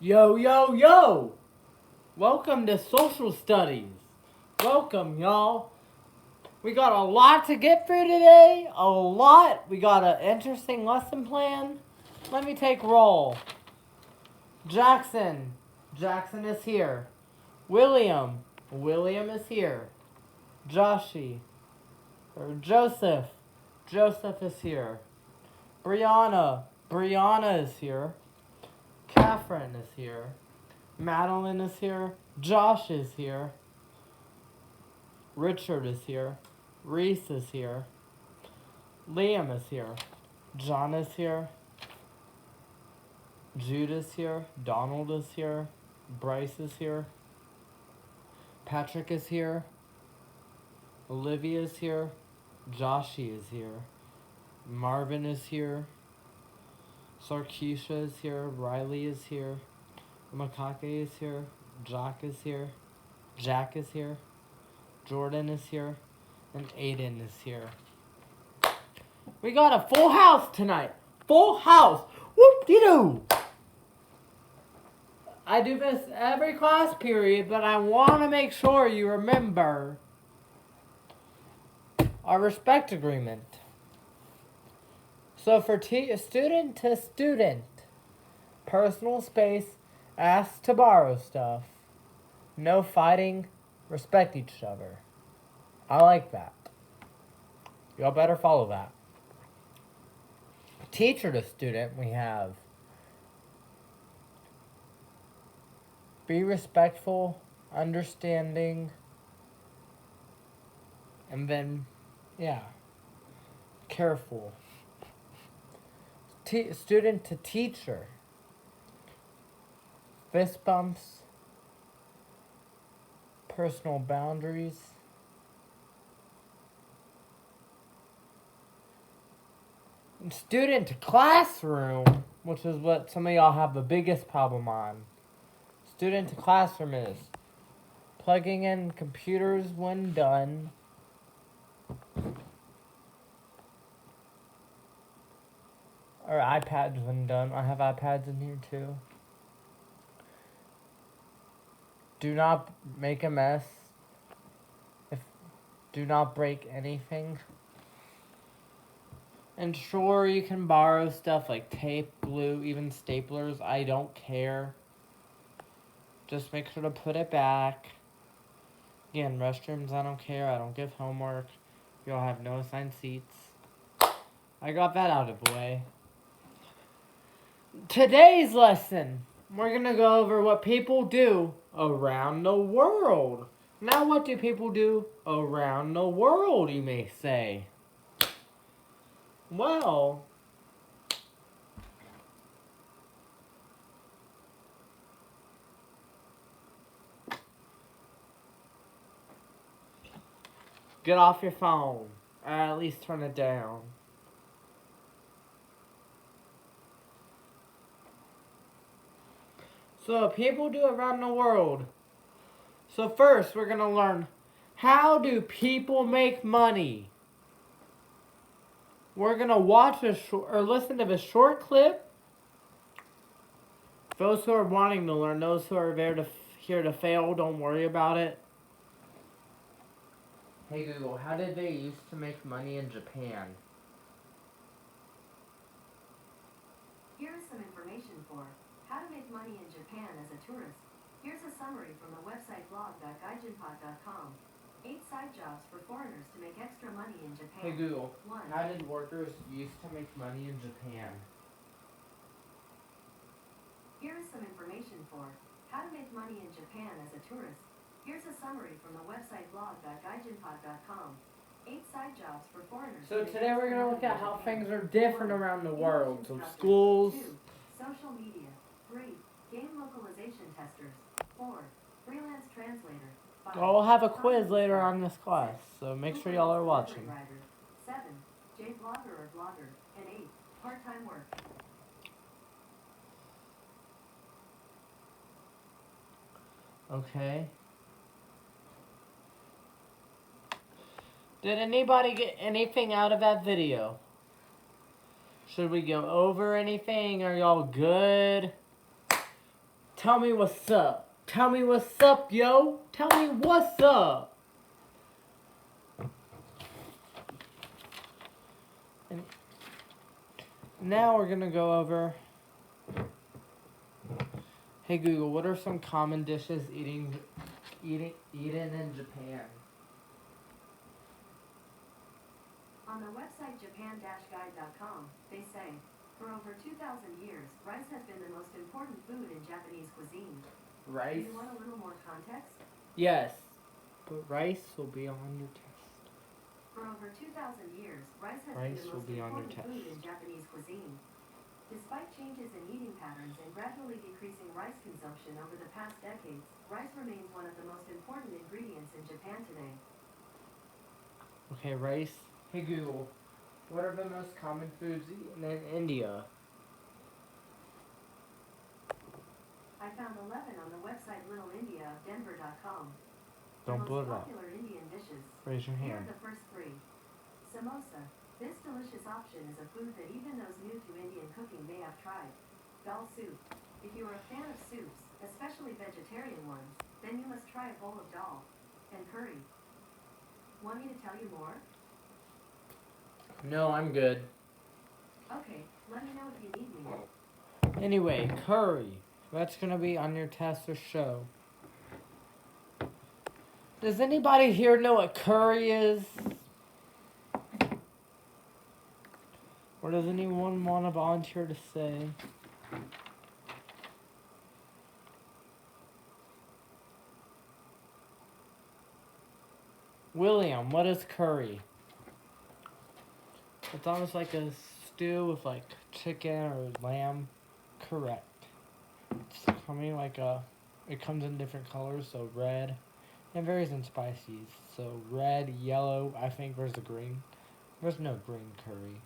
Yo, yo, yo! Welcome to Social Studies. Welcome, y'all. We got a lot to get through today. A lot. We got an interesting lesson plan. Let me take roll. Jackson. Jackson is here. William. William is here. Joshie. Or Joseph. Joseph is here. Brianna. Brianna is here. Catherine is here. Madeline is here. Josh is here. Richard is here. Reese is here. Liam is here. John is here. Jude is here. Donald is here. Bryce is here. Patrick is here. Olivia is here. Joshie is here. Marvin is here. Sarkeisha is here. Riley is here. Makake is here. Jock is here. Jack is here. Jordan is here. And Aiden is here. We got a full house tonight. Full house. Whoop-de-doo. I do this every class period, but I want to make sure you remember our respect agreement. So for student to student, personal space, ask to borrow stuff, no fighting, respect each other. I like that. Y'all better follow that. Teacher to student, we have be respectful, understanding, and then, careful. Student to teacher, fist bumps, personal boundaries, student to classroom, which is what some of y'all have the biggest problem on. Student to classroom is plugging in computers when done, or iPads when done. I have iPads in here too. Do not make a mess. Do not break anything. And sure, you can borrow stuff like tape, glue, even staplers. I don't care. Just make sure to put it back. Again, restrooms, I don't care. I don't give homework. You'll have no assigned seats. I got that out of the way. Today's lesson, we're going to go over what people do around the world. Now, what do people do around the world, you may say? Well, get off your phone, or at least turn it down. So, people do around the world. So first, we're going to learn, how do people make money? We're going to watch or listen to this short clip. Those who are wanting to learn, those who are here to fail, don't worry about it. Hey Google, how did they used to make money in Japan? Here is some information for how to make money in Japan as a tourist. Here's a summary from the website blog.gaijinpod.com. 8 side jobs for foreigners to make extra money in Japan. Hey Google, 1. How did workers used to make money in Japan? Here is some information for how to make money in Japan as a tourist. Here's a summary from the website blog.gaijinpod.com. 8 side jobs for foreigners. So to make today we're extra going to look money at in how Japan. things are different 1. around the English world. So instructors. schools. 2. Social media. 3. Game localization testers. 4. Freelance translator. 5. I'll have a quiz later on in this class, so make sure y'all are watching. 7. J-blogger or blogger. And 8. Part-time work. Okay. Did anybody get anything out of that video? Should we go over anything? Are y'all good? Tell me what's up. Tell me what's up, yo. Tell me what's up. And now we're gonna go over. Hey Google, what are some common dishes eaten in Japan? On the website japan-guide.com, they say, for over 2,000 years, rice has been the most important food in Japanese cuisine. Do Rice? you want a little more context? Yes, but rice will be on your test. For over 2,000 years, rice has Rice been the will most be on your important food test. in Japanese cuisine. Despite changes in eating patterns and gradually decreasing rice consumption over the past decades, rice remains one of the most important ingredients in Japan today. Okay, rice. Hey Google, what are the most common foods eaten in India? I found 11 on the website littleindiaofdenver.com. Don't blow it The most up. popular Indian dishes. Raise your Here are hand. the first three. Samosa. This delicious option is a food that even those new to Indian cooking may have tried. Dal soup. If you are a fan of soups, especially vegetarian ones, then you must try a bowl of dal. And curry. Want me to tell you more? No, I'm good. Okay, let me know if you need me. Anyway, curry. That's gonna be on your test or show. Does anybody here know what curry is? Or does anyone want to volunteer to say? William, what is curry? It's almost like a stew with like chicken or lamb. Correct. It's coming like a. It comes in different colors, so red. It varies in spices. So red, yellow. I think there's a green. There's no green curry.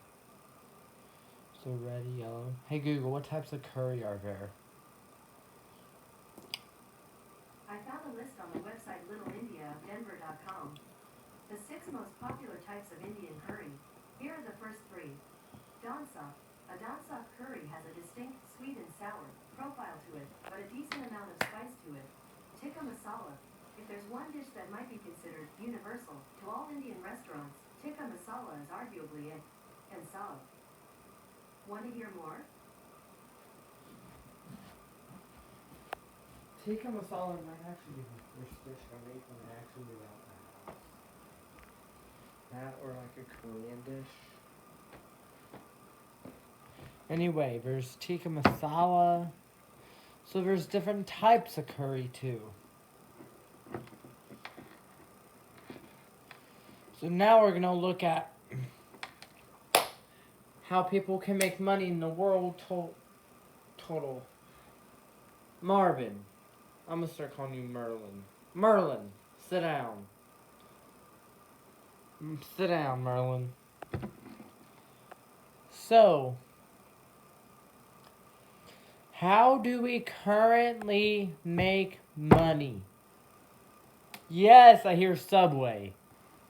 So red, yellow. Hey Google, what types of curry are there? I found a list on the website littleindiaofdenver.com. The 6 most popular types of Indian curry. Here are the first 3. Dansak. A dansak curry has a distinct sweet and sour profile to it, but a decent amount of spice to it. Tikka masala. If there's one dish that might be considered universal to all Indian restaurants, tikka masala is arguably it. And salad. Want to hear more? Tikka masala might actually be the first dish I make when I actually move out the house. That or like a Korean dish. Anyway, there's tikka masala. So there's different types of curry too. So now we're gonna look at how people can make money in the world total. Marvin. I'm gonna start calling you Merlin. Merlin, sit down. Sit down, Merlin. So, how do we currently make money? Yes, I hear Subway.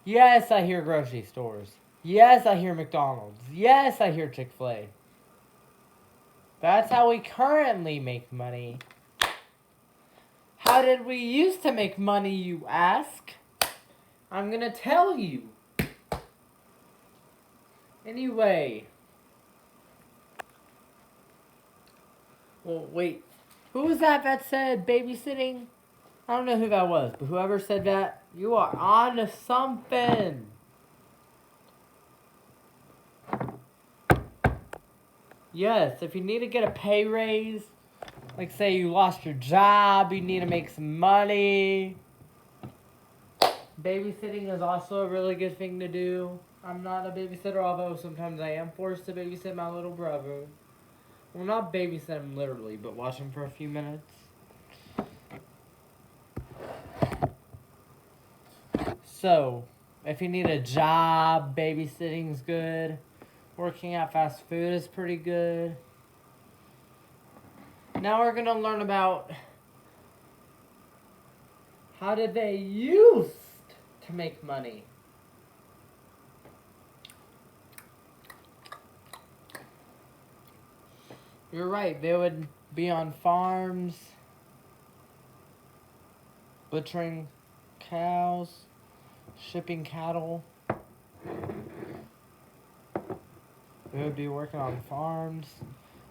Yes, I hear grocery stores. Yes, I hear McDonald's. Yes, I hear Chick-fil-A. That's how we currently make money. How did we used to make money, you ask? I'm gonna tell you. Anyway. Well, wait. Who was that said babysitting? I don't know who that was, but whoever said that, you are on to something. Yes, if you need to get a pay raise, like say you lost your job, you need to make some money. Babysitting is also a really good thing to do. I'm not a babysitter, although sometimes I am forced to babysit my little brother. Well, not babysit him literally, but watch him for a few minutes. So, if you need a job, babysitting's good. Working at fast food is pretty good. Now we're going to learn about how did they used to make money. You're right, they would be on farms, butchering cows, shipping cattle. We would be working on farms,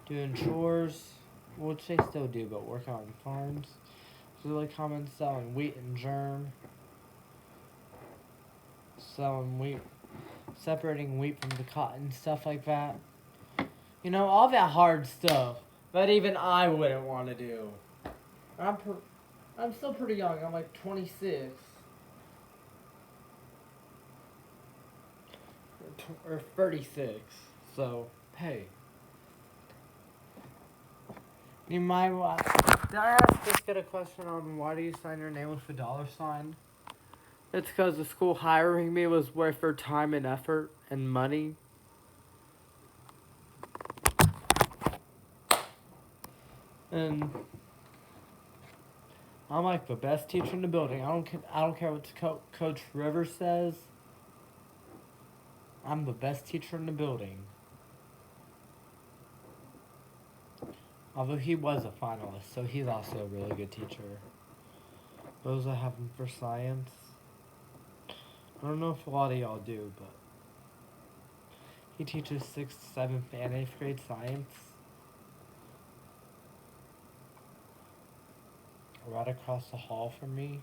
doing chores, which they still do, but working on farms. It's really common, selling wheat and germ, selling wheat, separating wheat from the cotton, stuff like that. You know, all that hard stuff that even I wouldn't want to do. I'm still pretty young. I'm like 26. Or 36. So, hey. You might want. Did I just get a question on why do you sign your name with a $? It's because the school hiring me was worth their time and effort and money. And I'm like the best teacher in the building. I don't care what Coach Rivers says. I'm the best teacher in the building. Although he was a finalist, so he's also a really good teacher. Those I have him for science. I don't know if a lot of y'all do, but he teaches 6th, 7th, and 8th grade science. Right across the hall from me.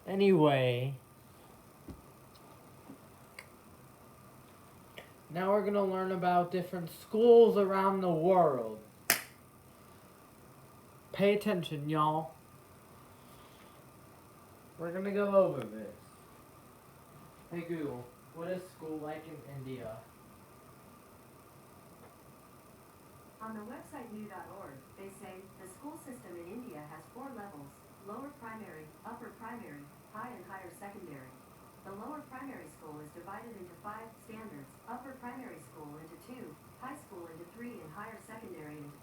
Anyway. Now we're gonna learn about different schools around the world. Pay attention, y'all. We're gonna go over this. Hey Google, what is school like in India? On the website new.org, they say the school system in India has 4 levels: lower primary, upper primary, high and higher secondary. The lower primary school is divided into 5 standards: upper primary school into 2, high school into 3, and higher secondary into.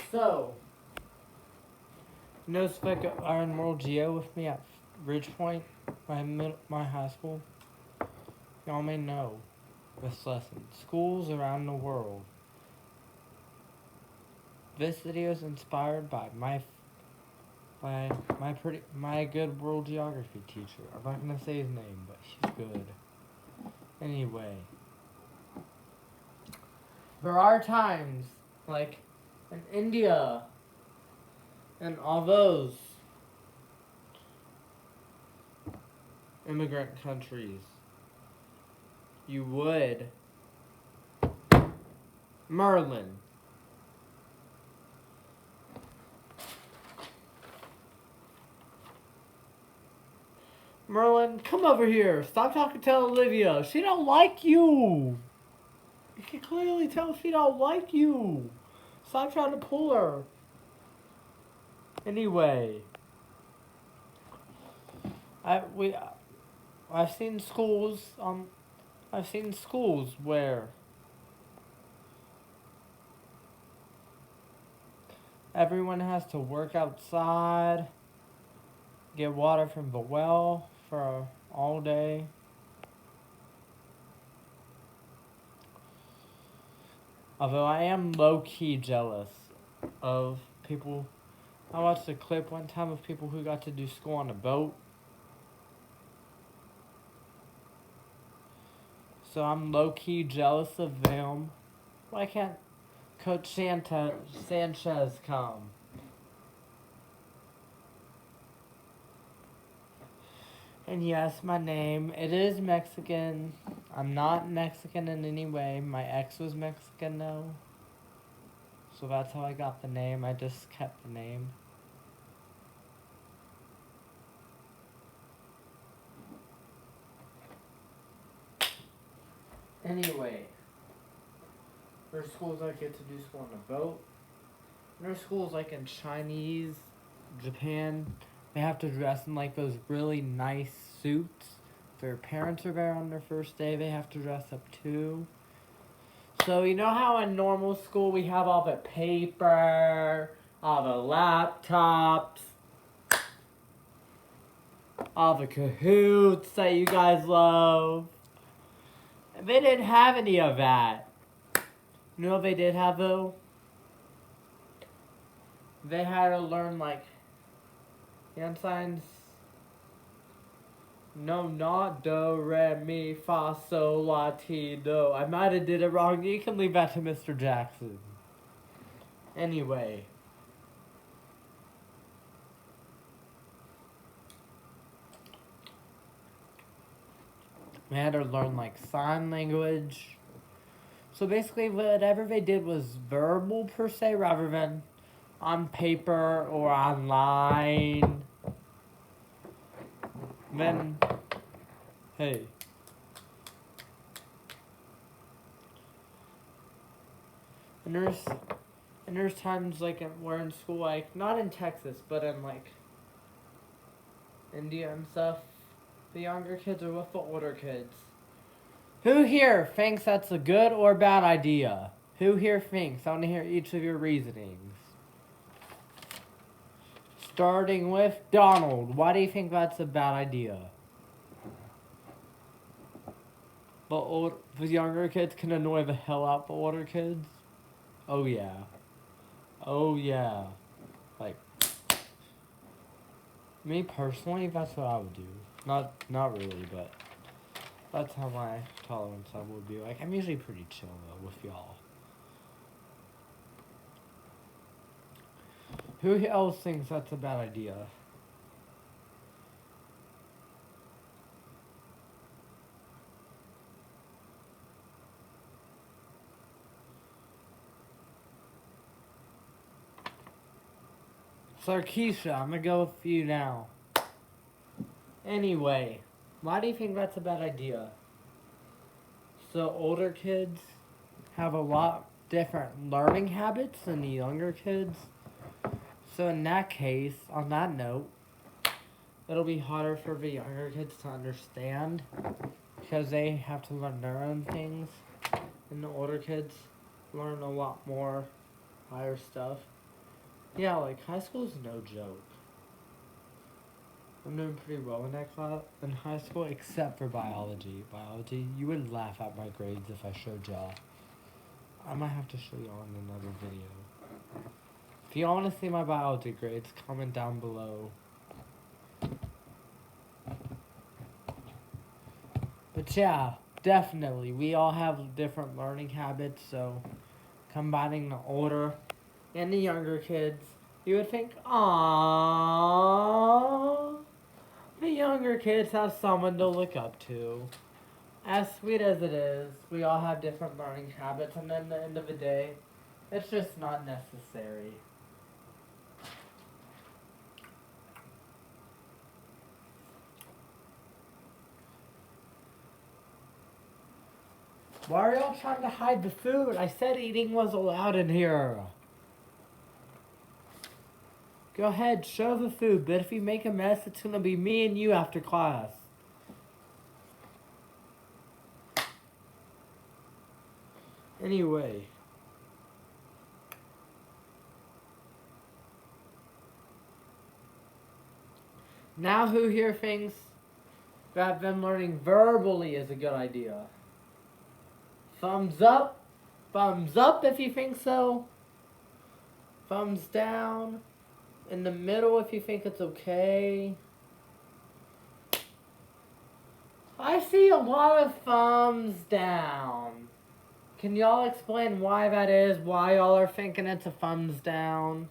So, you notice if I are in World Geo with me at Ridgepoint, my high school? Y'all may know this lesson. Schools around the world. This video is inspired by my good world geography teacher. I'm not gonna say his name, but he's good. Anyway, there are times like in India and all those immigrant countries, you would Merlin. Merlin, come over here. Stop talking to Olivia. She don't like you. You can clearly tell she don't like you. Stop trying to pull her. Anyway, I've seen schools where everyone has to work outside, get water from the well for all day. Although I am low-key jealous of people. I watched a clip one time of people who got to do school on a boat. So I'm low-key jealous of them. Why can't Coach Sanchez come? And yes, my name, it is Mexican. I'm not Mexican in any way. My ex was Mexican though. So that's how I got the name. I just kept the name. Anyway, there's schools I get to do school on a boat. And there's schools like in Chinese, Japan. They have to dress in like those really nice suits. If their parents are there on their first day, they have to dress up too. So you know how in normal school we have all the paper, all the laptops, all the Kahoots that you guys love? They didn't have any of that. You know what they did have though? They had to learn like Hand signs. No, not do, re, mi, fa, sol, la, ti, do. I might have did it wrong. You can leave that to Mr. Jackson. Anyway. We had to learn like sign language. So basically whatever they did was verbal per se rather than on paper or online. Then, hey. And there's times like we're in school, like not in Texas, but in like India and stuff. The younger kids are with the older kids. Who here thinks that's a good or bad idea? Who here thinks? I want to hear each of your reasonings. Starting with Donald. Why do you think that's a bad idea? The younger kids can annoy the hell out the older kids? Oh yeah. Oh yeah. Like, me personally, that's what I would do. Not really, but that's how my tolerance level would be. Like, I'm usually pretty chill though with y'all. Who else thinks that's a bad idea? Sarkeisha, I'm gonna go with you now. Anyway, why do you think that's a bad idea? So older kids have a lot different learning habits than the younger kids. So in that case, on that note, it'll be harder for the younger kids to understand because they have to learn their own things. And the older kids learn a lot more higher stuff. Yeah, like high school is no joke. I'm doing pretty well in that class in high school, except for biology. Biology, you would laugh at my grades if I showed y'all. I might have to show y'all in another video. If you want to see my biology grades, comment down below. But yeah, definitely, we all have different learning habits, so combining the older and the younger kids, you would think, aww, the younger kids have someone to look up to. As sweet as it is, we all have different learning habits, and then at the end of the day, it's just not necessary. Why are y'all trying to hide the food? I said eating was allowed in here. Go ahead, show the food, but if you make a mess, it's gonna be me and you after class. Anyway. Now who here thinks that them learning verbally is a good idea? Thumbs up if you think so. Thumbs down. In the middle if you think it's okay. I see a lot of thumbs down. Can y'all explain why that is? Why y'all are thinking it's a thumbs down?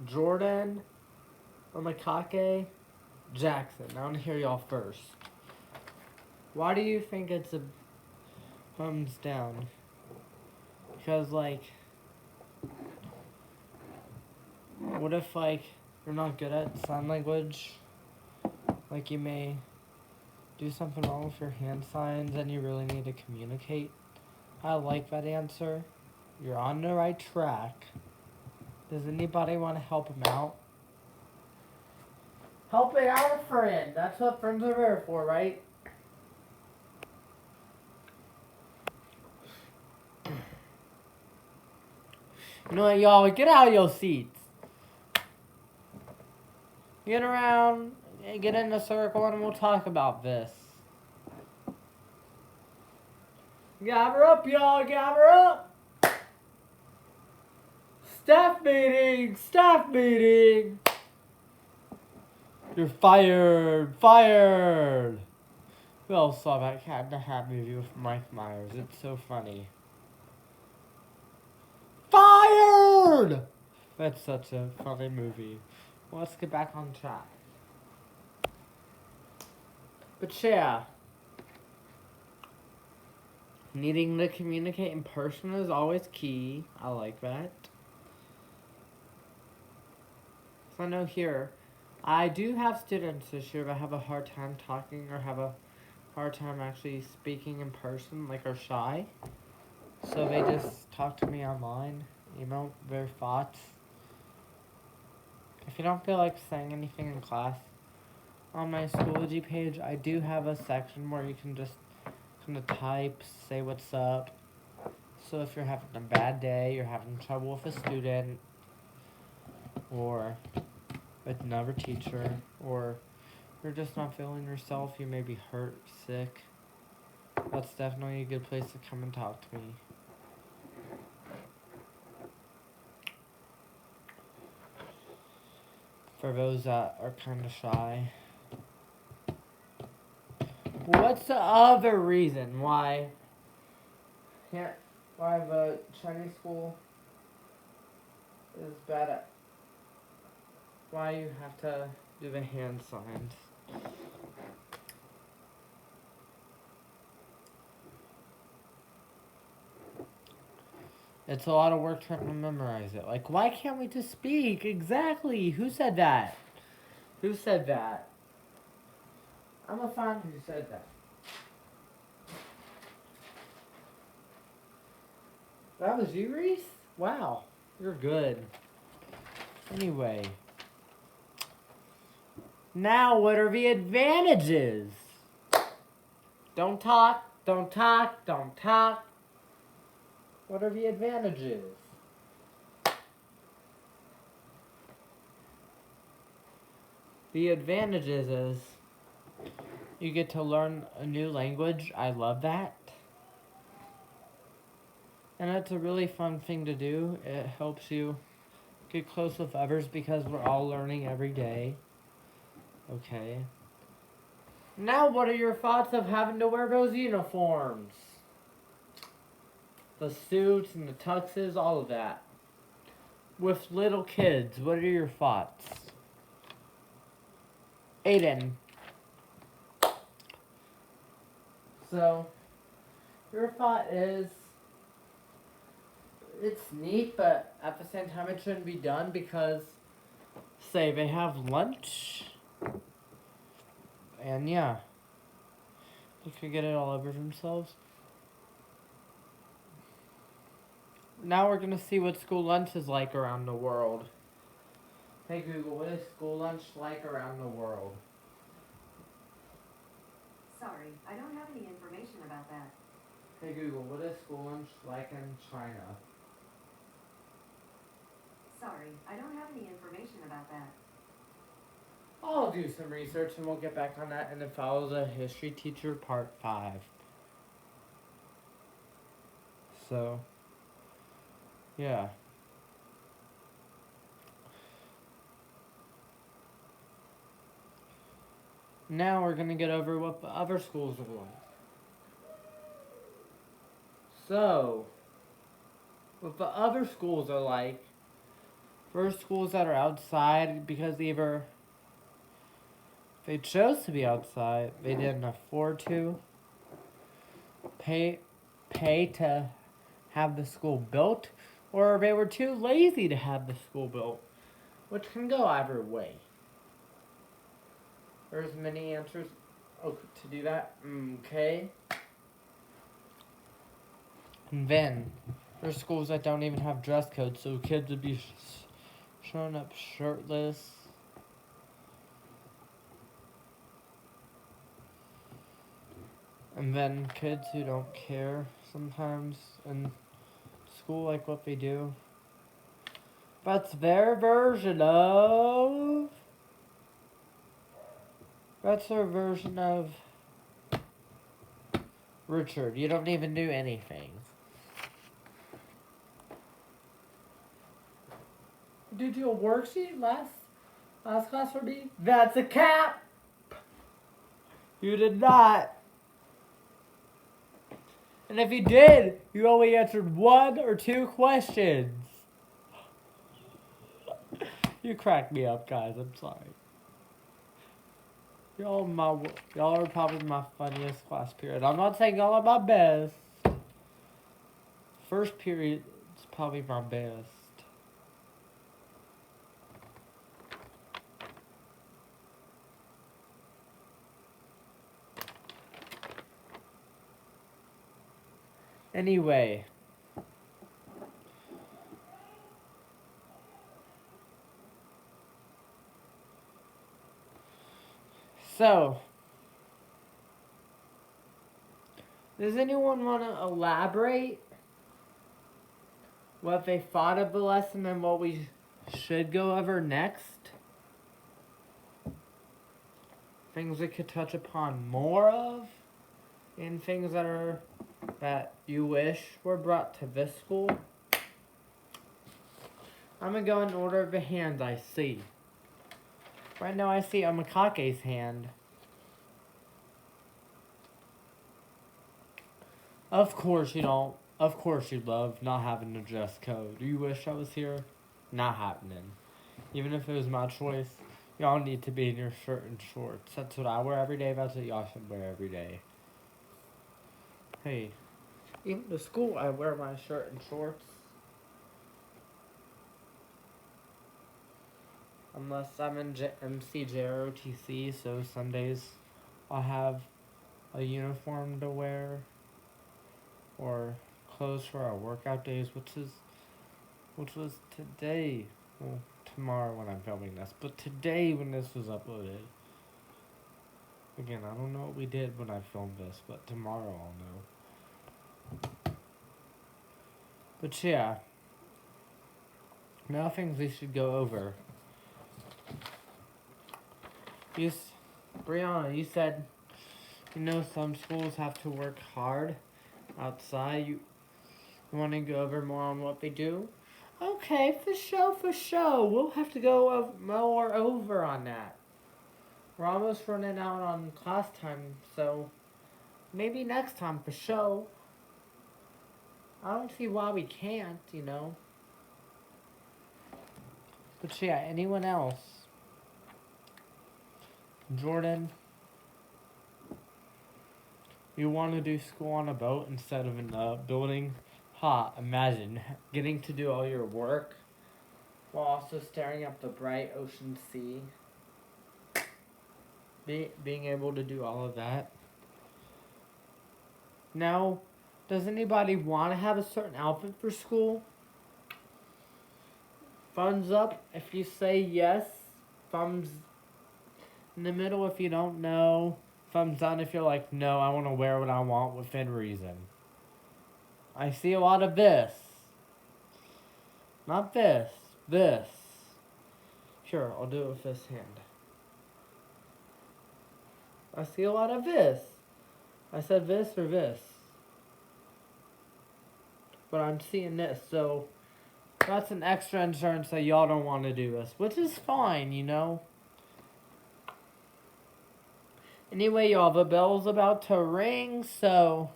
Jordan or Makake Jackson. I want to hear y'all first. Why do you think it's a thumbs down? Because, like, what if, like, you're not good at sign language? Like, you may do something wrong with your hand signs and you really need to communicate? I like that answer. You're on the right track. Does anybody want to help him out? Helping out a friend. That's what friends are there for, right? You know what, y'all? Get out of your seats. Get around, get in a circle, and we'll talk about this. Gather up, y'all, gather up! Staff meeting! Staff meeting! You're fired! Fired! Who else saw that Cat in the Hat movie with Mike Myers? It's so funny. Fired! That's such a funny movie. Well, let's get back on track. But yeah, needing to communicate in person is always key. I like that. So I know here, I do have students this year that have a hard time talking or have a hard time actually speaking in person, like are shy. So they just talk to me online, email their thoughts. If you don't feel like saying anything in class, on my Schoology page, I do have a section where you can just kind of type, say what's up. So if you're having a bad day, you're having trouble with a student, or with another teacher, or you're just not feeling yourself, you may be hurt, sick, that's definitely a good place to come and talk to me. For those that are kind of shy. What's the other reason why the Chinese school is bad at why you have to do the hand signs? It's a lot of work trying to memorize it. Like, why can't we just speak? Exactly. Who said that? Who said that? I'm gonna find who said that. That was you, Reese? Wow. You're good. Anyway. Now, what are the advantages? Don't talk, don't talk, don't talk. What are the advantages? The advantages is you get to learn a new language. I love that. And it's a really fun thing to do. It helps you get close with others because we're all learning every day. Okay. Now what are your thoughts of having to wear those uniforms? The suits and the tuxes, all of that. With little kids, what are your thoughts? Aiden. So, your thought is, it's neat, but at the same time it shouldn't be done because, say, they have lunch, and yeah, they could get it all over themselves. Now we're gonna see what school lunch is like around the world. Hey Google, what is school lunch like around the world? Sorry, I don't have any information about that. Hey Google, what is school lunch like in China? Sorry, I don't have any information about that. I'll do some research and we'll get back on that and then follow the history teacher part 5. So, yeah. Now we're gonna get over what the other schools are like. So, what the other schools are like, first schools that are outside because either they chose to be outside, they didn't afford to pay to have the school built, or they were too lazy to have the school built, which can go either way. There's many answers to do that. Okay. And then there's schools that don't even have dress codes, so kids would be showing up shirtless. And then kids who don't care sometimes in school, like what they do. That's their version of... That's their version of Richard, you don't even do anything. Did you a worksheet last class for me? That's a cap! You did not. And if you did, you only answered 1 or 2 questions. You cracked me up, guys. I'm sorry. Y'all are probably my funniest class period. I'm not saying y'all are my best. First period is probably my best. Anyway. So, does anyone want to elaborate what they thought of the lesson and what we should go over next? Things we could touch upon more of, and things that you wish were brought to this school. I'm gonna go in order of the hands I see. Right now I see Amakake's hand. Of course you don't. Of course you love not having a dress code. Do you wish I was here? Not happening. Even if it was my choice, y'all need to be in your shirt and shorts. That's what I wear every day. That's what y'all should wear every day. Hey, even to school I wear my shirt and shorts. Unless I'm in MCJROTC, so some days I'll have a uniform to wear. Or clothes for our workout days, which was today. Well, tomorrow when I'm filming this, but today when this was uploaded. Again, I don't know what we did when I filmed this, but tomorrow I'll know. But yeah, now things we should go over. Brianna, you said, some schools have to work hard outside. You want to go over more on what they do? Okay, for sure. We'll have to go more over on that. We're almost running out on class time, so maybe next time for sure. I don't see why we can't, But yeah, anyone else? Jordan, you want to do school on a boat instead of in a building? Imagine getting to do all your work while also staring up the bright ocean sea. Being able to do all of that. Now, does anybody want to have a certain outfit for school? Thumbs up if you say yes. Thumbs in the middle if you don't know. Thumbs down if you're like, no, I want to wear what I want within reason. I see a lot of this. Not this. This. Sure, I'll do it with this hand. I see a lot of this. I said this or this. But I'm seeing this, so that's an extra insurance that y'all don't want to do this, which is fine, Anyway, y'all, the bell's about to ring, so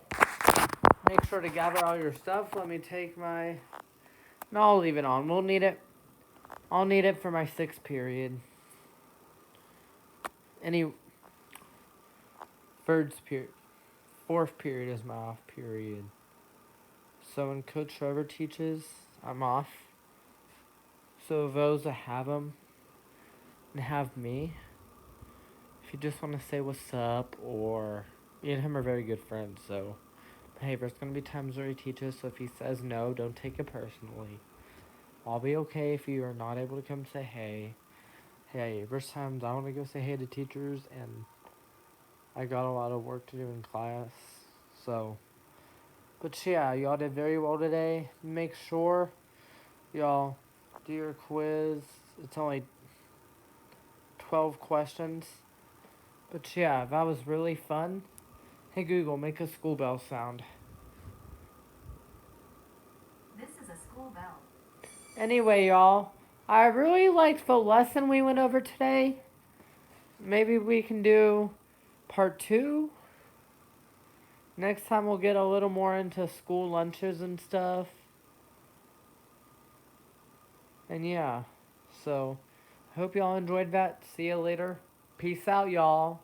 make sure to gather all your stuff. Let me take my... No, I'll leave it on. We'll need it. I'll need it for my 6th period. Third period. 4th period is my off period. So when Coach Trevor teaches, I'm off. So those that have him and have me, if you just want to say what's up, or me and him are very good friends, so hey, there's going to be times where he teaches, so if he says no, don't take it personally. I'll be okay if you are not able to come say hey. Hey, there's times I want to go say hey to teachers, and I got a lot of work to do in class, so. But yeah, y'all did very well today. Make sure y'all do your quiz. It's only 12 questions. But yeah, that was really fun. Hey Google, make a school bell sound. This is a school bell. Anyway, y'all, I really liked the lesson we went over today. Maybe we can do part 2. Next time we'll get a little more into school lunches and stuff. And yeah, so I hope y'all enjoyed that. See you later. Peace out, y'all.